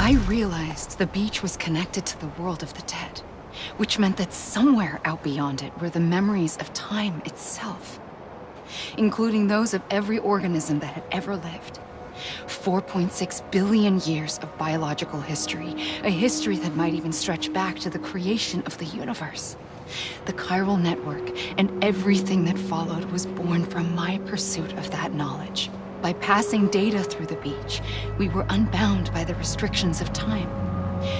I realized the beach was connected to the world of the dead, which meant that somewhere out beyond it were the memories of time itself, including those of every organism that had ever lived. 4.6 billion years of biological history, a history that might even stretch back to the creation of the universe. The chiral network and everything that followed was born from my pursuit of that knowledge. By passing data through the beach, we were unbound by the restrictions of time.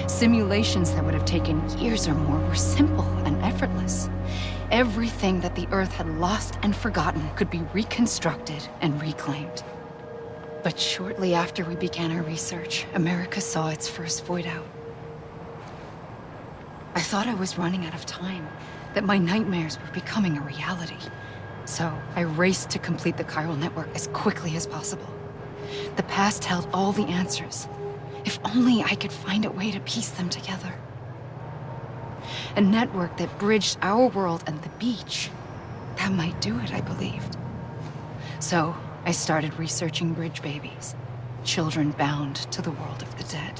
Simulations that would have taken years or more were simple and effortless. Everything that the Earth had lost and forgotten could be reconstructed and reclaimed. But shortly after we began our research, America saw its first void out. I thought I was running out of time, that my nightmares were becoming a reality. So I raced to complete the chiral network as quickly as possible. The past held all the answers. If only I could find a way to piece them together. A network that bridged our world and the beach. That might do it, I believed. So I started researching bridge babies, children bound to the world of the dead.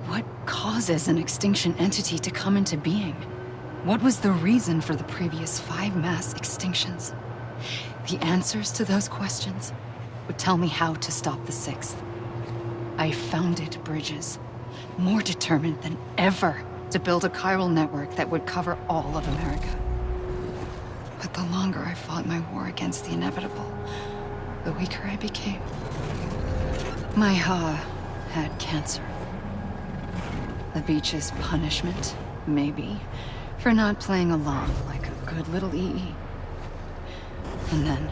What causes an extinction entity to come into being? What was the reason for the previous 5 mass extinctions? The answers to those questions would tell me how to stop the 6th. I founded bridges, more determined than ever to build a chiral network that would cover all of America. But the longer I fought my war against the inevitable, the weaker I became. My Ha had cancer. The beach's punishment, maybe, for not playing along like a good little EE. And then,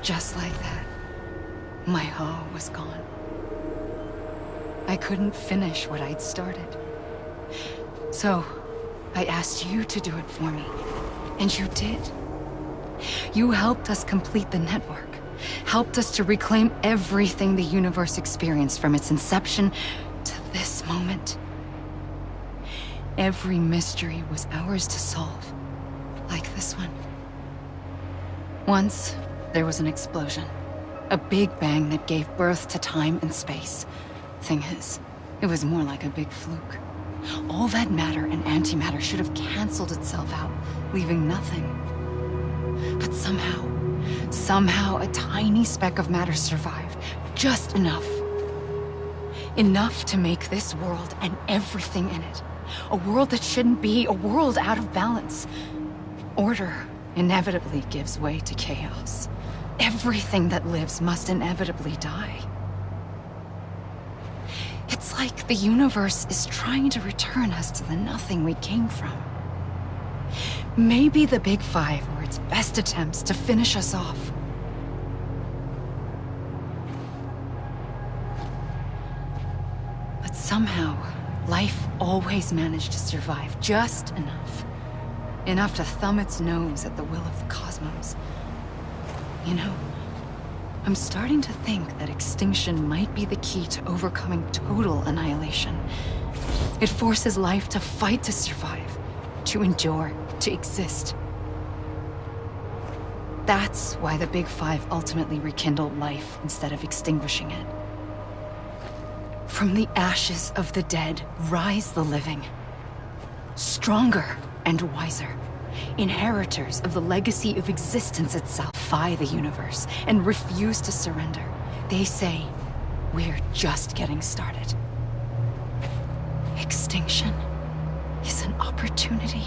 just like that, my Ha was gone. I couldn't finish what I'd started. So, I asked you to do it for me, and you did. You helped us complete the network, helped us to reclaim everything the universe experienced from its inception to this moment. Every mystery was ours to solve, like this one. Once, there was an explosion. A big bang that gave birth to time and space. Thing is, it was more like a big fluke. All that matter and antimatter should have canceled itself out, leaving nothing. But somehow a tiny speck of matter survived. Just enough. Enough to make this world and everything in it. A world that shouldn't be, a world out of balance. Order inevitably gives way to chaos. Everything that lives must inevitably die. It's like the universe is trying to return us to the nothing we came from. Maybe the Big Five were its best attempts to finish us off. But somehow, life always managed to survive just enough. Enough to thumb its nose at the will of the cosmos. You know, I'm starting to think that extinction might be the key to overcoming total annihilation. It forces life to fight to survive, to endure, to exist. That's why the Big Five ultimately rekindled life instead of extinguishing it. From the ashes of the dead rise the living. Stronger and wiser. Inheritors of the legacy of existence itself defy the universe and refuse to surrender. They say, we're just getting started. Extinction is an opportunity.